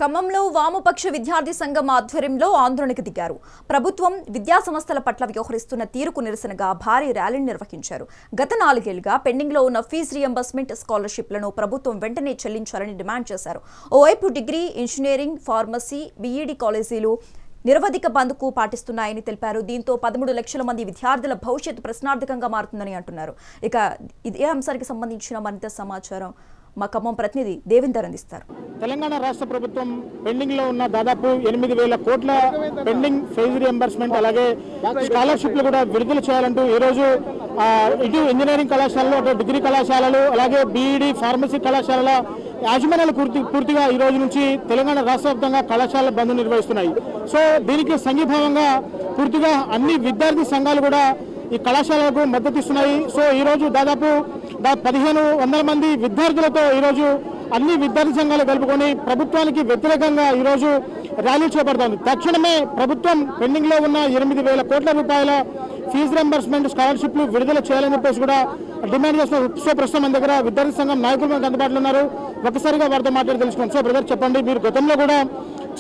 ఖమ్మంలో వామపక్ష విద్యార్థి సంఘం ఆధ్వర్యంలో ఆందోళనకు దిగారు. ప్రభుత్వం విద్యా సంస్థల పట్ల వ్యవహరిస్తున్న తీరుకు నిరసనగా భారీ ర్యాలీని నిర్వహించారు. గత 4 ఏళ్లుగా పెండింగ్ లో ఉన్న ఫీజు రియంబర్స్మెంట్ స్కాలర్షిప్లను ప్రభుత్వం వెంటనే చెల్లించాలని డిమాండ్ చేశారు. ఓవైపు డిగ్రీ, ఇంజనీరింగ్, ఫార్మసీ, బీఈడీ కాలేజీలు నిరవధిక బంద్కు పాటిస్తున్నాయని తెలిపారు. దీంతో 13 లక్షల మంది విద్యార్థుల భవిష్యత్తు ప్రశ్నార్థకంగా మారుతుందని అంటున్నారు. ఇక ఇదే అంశానికి సంబంధించిన మరింత సమాచారం మా ఖమ్మం ప్రతినిధి దేవేందర్ అందిస్తారు. తెలంగాణ రాష్ట్ర ప్రభుత్వం పెండింగ్ లో ఉన్న దాదాపు 8,000 కోట్ల పెండింగ్ ఫీజు రియంబర్స్మెంట్ అలాగే స్కాలర్షిప్లు కూడా విడుదల చేయాలంటూ ఈ రోజు ఇటు ఇంజనీరింగ్ కళాశాలలు, అటు డిగ్రీ కళాశాలలు, అలాగే బీఈడీ, ఫార్మసీ కళాశాలల యాజమాన్యాలు పూర్తిగా ఈ రోజు నుంచి తెలంగాణ రాష్ట్ర వ్యాప్తంగా కళాశాల బంద్ నిర్వహిస్తున్నాయి. సో దీనికి సంఘీభావంగా పూర్తిగా అన్ని విద్యార్థి సంఘాలు కూడా ఈ కళాశాలకు మద్దతు ఇస్తున్నాయి. సో ఈ రోజు దాదాపు 1,500 మంది విద్యార్థులతో ఈరోజు అన్ని విద్యార్థి సంఘాలు కలుపుకొని ప్రభుత్వానికి వ్యతిరేకంగా ఈరోజు ర్యాలీ చేపడుతోంది. తక్షణమే ప్రభుత్వం పెండింగ్ లో ఉన్న 8,000 కోట్ల రూపాయల ఫీజు రింబర్స్మెంట్ స్కాలర్షిప్లు విడుదల చేయాలని చెప్పేసి కూడా డిమాండ్ చేస్తున్నారు. సో ప్రస్తుతం మన దగ్గర విద్యార్థి సంఘం నాయకులు మనకు అందుబాటులో ఉన్నారు. ఒకసారిగా వారితో మాట్లాడి తెలుసుకున్నాం. సో బ్రదర్, చెప్పండి, మీరు గతంలో కూడా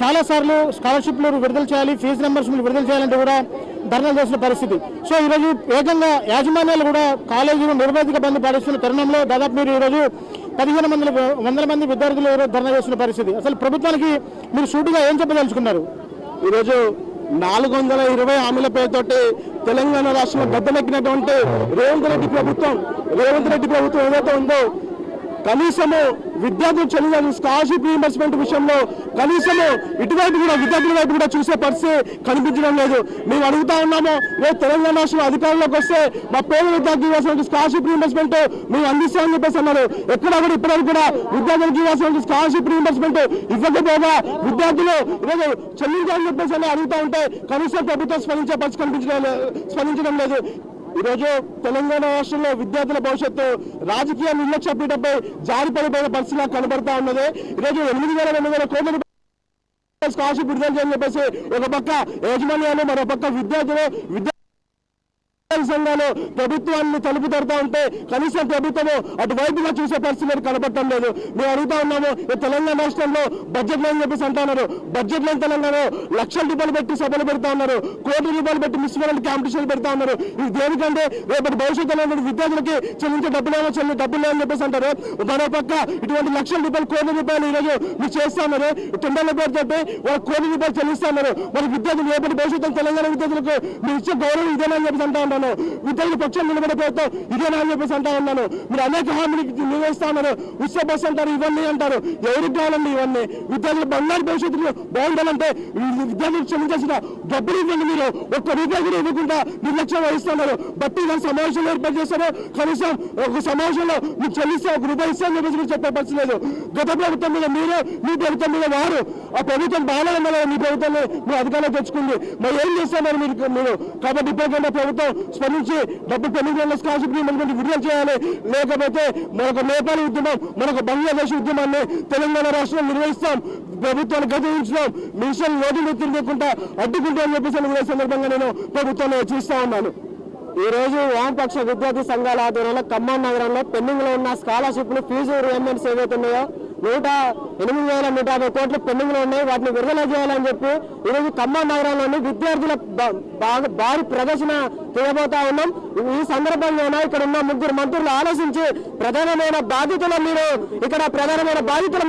చాలా సార్లు స్కాలర్షిప్లు విడుదల చేయాలి, ఫీజు రింబర్స్మెంట్ విడుదల చేయాలంటే కూడా ధర్నాలు చేసిన పరిస్థితి. సో ఈరోజు ఏకంగా యాజమాన్యాలు కూడా కాలేజీలు నిరవధిక బంద్ పాటిస్తున్న తరుణంలో దాదాపు మీరు ఈరోజు 1,500 మంది విద్యార్థులు ధర్నా చేస్తున్న పరిస్థితి. అసలు ప్రభుత్వానికి మీరు సూటిగా ఏం చెప్పదలుచుకున్నారు? ఈరోజు 420 హామీల పేరుతోటి తెలంగాణ రాష్ట్రంలో గద్దెనెక్కినటువంటి రేవంత్ రెడ్డి ప్రభుత్వం ఏదైతే ఉందో కనీసము విద్యార్థులు చెల్లిన స్కాలర్షిప్ రీయింబర్స్మెంట్ విషయంలో కనీసము ఇటువైపు కూడా విద్యార్థుల వైపు కూడా చూసే పరిస్థితి కనిపించడం లేదు. మేము అడుగుతా ఉన్నాము, రేపు తెలంగాణ రాష్ట్రంలో అధికారంలోకి వస్తే మా పేద విద్యార్థులకు ఇవ్వాల్సిన స్కాలర్షిప్ రీయింబర్స్మెంట్ మేము అందిస్తామని చెప్పేసి అన్నారు. ఎక్కడ కూడా ఇప్పటివరకు కూడా విద్యార్థులకు ఇవ్వాల్సిన స్కాలర్షిప్ రీయింబర్స్మెంట్ ఇవ్వకపోగా విద్యార్థులు ఈరోజు చెల్లించాలని చెప్పేసి అడుగుతూ ఉంటే కనీసం ప్రభుత్వం స్పందించే పరిస్థితి స్పందించడం లేదు. ఈరోజు తెలంగాణ రాష్ట్రంలో విద్యార్థుల భవిష్యత్తు రాజకీయ నిర్లక్ష్య పీఠంపై జారిపడిపోయిన పరిస్థితిగా కనబడతా ఉన్నది. ఈరోజు 8,000 కోట్ల స్కాలర్షిప్ విడుదల చేయాలని చెప్పేసి ఒక పక్క యాజమాన్యాలు, మరో పక్క విద్యార్థులు సంఘాలు ప్రభుత్వాన్ని తలుపు తడుతూ ఉంటే కనీసం ప్రభుత్వము అటువైపుగా చూసే పరిస్థితి కనబడటం లేదు. మేము అడుగుతా ఉన్నాము, తెలంగాణ రాష్ట్రంలో బడ్జెట్ లేని చెప్పేసి అంటా ఉన్నారు. బడ్జెట్ లేని తెలంగాణలో లక్షల రూపాయలు పెట్టి సభలు పెడతా ఉన్నారు, కోట్ల రూపాయలు పెట్టి మిస్మరల్ కాంపిటీషన్ పెడతా ఉన్నారు. ఇది దేనికంటే రేపటి భవిష్యత్తులో విద్యార్థులకి చెల్లించే డబ్బులు లేని చెప్పేసి అంటారు. మరో పక్క ఇటువంటి లక్షల రూపాయలు, కోట్ల రూపాయలు ఈరోజు మీరు చేస్తా ఉన్నారు. టెండర్ల పేరుతో వాళ్ళు కోట్ల రూపాయలు చెల్లిస్తా ఉన్నారు. మరి విద్యార్థులు రేపటి భవిష్యత్తు తెలంగాణ విద్యార్థులకు మీరు ఇచ్చే గౌరవం ఇదేనని చెప్పేసి అంటా ఉన్నాను. విద్యార్థుల పక్షాలు నిలబడే ప్రభుత్వం ఇదేనా అని చెప్పేసి అంటా ఉన్నాను. మీరు అనేక హామీలు నిర్వహిస్తా ఉన్నారు. ఉత్సవ బస్ అంటారు, ఇవన్నీ అంటారు. ఎవరికి కావాలండి ఇవన్నీ? విద్యార్థులు బంగారు భవిష్యత్తులో బాగుండాలంటే విద్యార్థులు చెల్లించాల్సిన డబ్బులు ఇవ్వండి. మీరు ఒక్క రూపాయి కూడా ఇవ్వకుండా నిర్లక్ష్యం వహిస్తున్నారు. బట్టి ఇలాంటి సమావేశంలో ఏర్పాటు చేస్తారు. కనీసం ఒక సమావేశంలో మీరు చెల్లిస్తే 1 రూపాయి ఇస్తే అని చెప్పేసి మీరు చెప్పే పరిస్థితి లేదు. గత ప్రభుత్వం మీద మీరు, మీ ప్రభుత్వం మీద వారు, ఆ ప్రభుత్వం బాగాలేదన్న మీ ప్రభుత్వాన్ని మీరు అధికారంలో తెచ్చుకుంది. మరి ఏం చేస్తున్నారు మీరు? కాబట్టి ఇప్పటికైనా ప్రభుత్వం స్పందించి డబ్బు పెండింగ్ స్కాలర్షిప్ విడుదల చేయాలి. లేకపోతే మరొక నేపాల్ ఉద్యమం, మరొక బంగ్లాదేశ్ ఉద్యమాన్ని తెలంగాణ రాష్ట్రంలో నిర్వహిస్తాం. ప్రభుత్వాన్ని గౌరవించడం, మిషన్ నోటిని తిరగకుండా అడ్డుకుంటా అని చెప్పేసి సందర్భంగా నేను ప్రభుత్వాన్ని హెచ్చరిస్తా ఉన్నాను. ఈ రోజు వామపక్ష విద్యార్థి సంఘాల ఆధ్వర్యంలో ఖమ్మం నగరంలో పెండింగ్ లో ఉన్న స్కాలర్షిప్లు ఫీజు రియంబర్స్మెంట్స్ ఏవైతే ఉన్నాయో 8,150 కోట్లు పెండింగ్ లో ఉన్నాయి, వాటిని విడుదల చేయాలని చెప్పి ఈరోజు ఖమ్మం నగరంలోని విద్యార్థుల భారీ ప్రదర్శన చేయబోతా ఉన్నాం. ఈ సందర్భంగా ఇక్కడ ఉన్న 3 మంత్రులు ఆలోచించి ప్రధానమైన బాధ్యతలు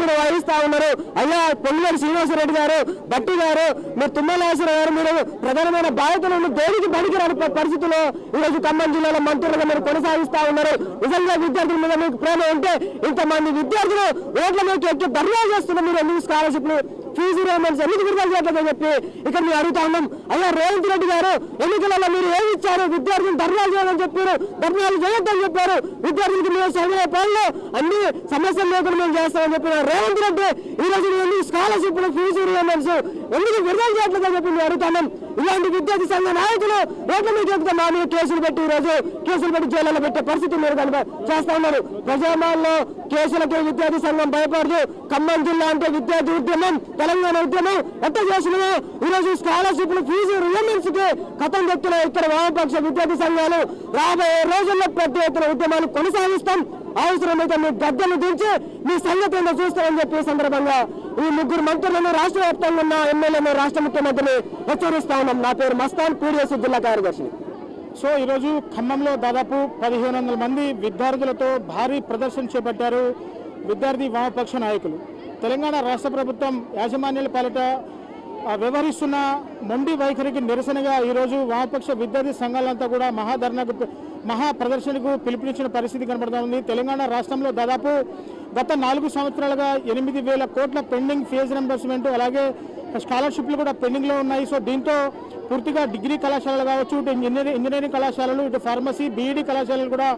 మీరు వహిస్తా ఉన్నారు. అయ్యా పొంగులేటి శ్రీనివాసరెడ్డి గారు, బట్టి గారు, మీరు తుమ్మలేశ్వర గారు, మీరు ప్రధానమైన బాధ్యతలను దేనికి పనికిరాని పరిస్థితుల్లో ఈరోజు ఖమ్మం జిల్లాలో మంత్రులుగా మీరు కొనసాగిస్తా ఉన్నారు. నిజంగా విద్యార్థుల మీద మీకు ప్రేమ ఉంటే ఇంతమంది విద్యార్థులు ఓట్ల మీద ఎక్కి ధర్నాలు చేస్తున్నారు. మీరు ఎందుకు స్కాలర్షిప్లు, ఫీజు రియంబర్స్మెంట్ ఎందుకు విడుదల చేయట్లేదని చెప్పి ఇక్కడ మేము అడుగుతా ఉన్నాం. అయ్యా రేవంత్ రెడ్డి గారు, ఎన్నికలలో మీరు ఏమి ఇచ్చారు? విద్యార్థులు ధర్నాలు చేయాలని చెప్పారు, ధర్నాలు చేయొద్దని చెప్పారు. విద్యార్థులకు మేము సరైన పనులు అన్ని సమస్యలు లేకుండా మేము చేస్తామని చెప్పిన రేవంత్ రెడ్డి ఈ రోజు ఎందుకు స్కాలర్షిప్లు, ఫీజు రియంబర్స్మెంట్ ఎందుకు విడుదల చేయట్లేదని చెప్పి మేము అడుగుతున్నాం. ఇలాంటి విద్యార్థి సంఘ నాయకులు రోడ్ల మీద చెప్తే మా మీద కేసులు పెట్టి జైల్లో పెట్టే పరిస్థితి మీరు చేస్తా ఉన్నారు. ప్రజామాల్లో కేసులకి విద్యార్థి సంఘం భయపడదు. ఖమ్మం జిల్లా అంటే విద్యార్థి ఉద్యమం, తెలంగాణ ఉద్యమం ఎంత చేసినా ఈరోజు స్కాలర్షిప్లు, ఫీజు రియంబర్స్ కి కథం చెప్తున్న ఇక్కడ వామపక్ష విద్యార్థి సంఘాలు రాబోయే రోజుల్లో పెద్ద ఎత్తున ఉద్యమాలు కొనసాగిస్తాం. అవసరమైతే మీ గద్దెలు దించి మీ సంగతి చూస్తామని చెప్పి సందర్భంగా ఈ ముగ్గురు మంత్రులను రాష్ట్ర వ్యాప్తంగా ఉన్న ఎమ్మెల్యేలను రాష్ట్ర ముఖ్యమంత్రిని హెచ్చరిస్తా ఉన్నాం. నా పేరు మస్తాన్, పీడీఎస్ జిల్లా కార్యదర్శిని. సో ఈరోజు ఖమ్మంలో దాదాపు 1500 మంది విద్యార్థులతో భారీ ప్రదర్శన చేపట్టారు విద్యార్థి వామపక్ష నాయకులు. తెలంగాణ రాష్ట్ర ప్రభుత్వం యాజమాన్యాల పాలిట వ్యవహరిస్తున్న మొండి వైఖరికి నిరసనగా ఈరోజు వామపక్ష విద్యార్థి సంఘాలంతా కూడా మహా ప్రదర్శనకు పిలుపునిచ్చిన పరిస్థితి కనబడుతూ ఉంది. తెలంగాణ రాష్ట్రంలో దాదాపు గత 4 సంవత్సరాలుగా 8,000 కోట్ల పెండింగ్ ఫీజు రింబర్స్మెంట్, అలాగే స్కాలర్షిప్లు కూడా పెండింగ్లో ఉన్నాయి. సో దీంతో పూర్తిగా డిగ్రీ కళాశాలలు కావచ్చు, ఇటు ఇంజనీరింగ్ కళాశాలలు, ఇటు ఫార్మసీ, బీఈడీ కళాశాలలు కూడా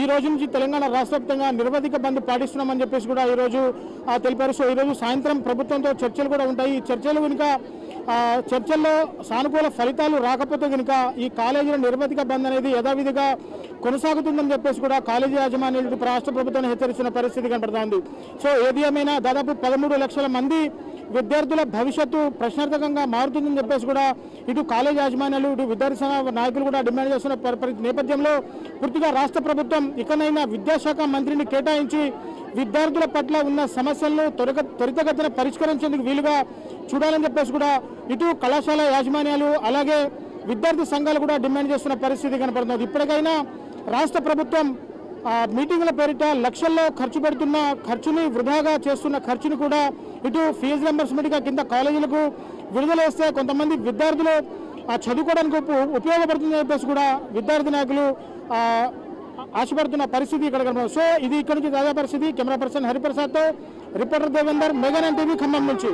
ఈ రోజు నుంచి తెలంగాణ రాష్ట్ర వ్యాప్తంగా నిరవధిక బంద్ పాటిస్తున్నామని చెప్పేసి కూడా ఈరోజు తెలిపారు. సో ఈరోజు సాయంత్రం ప్రభుత్వంతో చర్చలు కూడా ఉంటాయి. ఈ చర్చలు కనుక చర్చల్లో సానుకూల ఫలితాలు రాకపోతే కనుక ఈ కాలేజీల నిరవధిక బంద్ అనేది యథావిధిగా కొనసాగుతుందని చెప్పేసి కూడా కాలేజీ యాజమాన్యాలు రాష్ట్ర ప్రభుత్వాన్ని హెచ్చరిస్తున్న పరిస్థితి కనబడుతోంది. సో ఏది ఏమైనా దాదాపు 13 లక్షల మంది విద్యార్థుల భవిష్యత్తు ప్రశ్నార్థకంగా మారుతుందని చెప్పేసి కూడా ఇటు కాలేజ్ యాజమాన్యాలు, ఇటు విద్యార్థి సంఘ నాయకులు కూడా డిమాండ్ చేస్తున్న నేపథ్యంలో పూర్తిగా రాష్ట్ర ప్రభుత్వం ఇకనైనా విద్యాశాఖ మంత్రిని కేటాయించి విద్యార్థుల పట్ల ఉన్న సమస్యలను త్వరితగతిన పరిష్కరించేందుకు వీలుగా చూడాలని చెప్పేసి కూడా ఇటు కళాశాల యాజమాన్యాలు అలాగే విద్యార్థి సంఘాలు కూడా డిమాండ్ చేస్తున్న పరిస్థితి కనపడుతుంది. ఇప్పటికైనా రాష్ట్ర ప్రభుత్వం మీటింగుల పేరిట లక్షల్లో ఖర్చు పెడుతున్న ఖర్చుని, వృధాగా చేస్తున్న ఖర్చుని కూడా ఇటు ఫీజు రింబర్స్మెంట్గా కింద కాలేజీలకు విడుదల చేస్తే కొంతమంది విద్యార్థులు చదువుకోవడానికి ఉపయోగపడుతుందని చెప్పేసి కూడా విద్యార్థి నాయకులు ఆశపడుతున్న పరిస్థితి ఇక్కడ కనబడుతుంది. సో ఇది ఇక్కడ నుంచి తాజా పరిస్థితి. కెమెరా పర్సన్ హరిప్రసాద్తో reporter Devender, mega 9 TV Khammam నుంచి.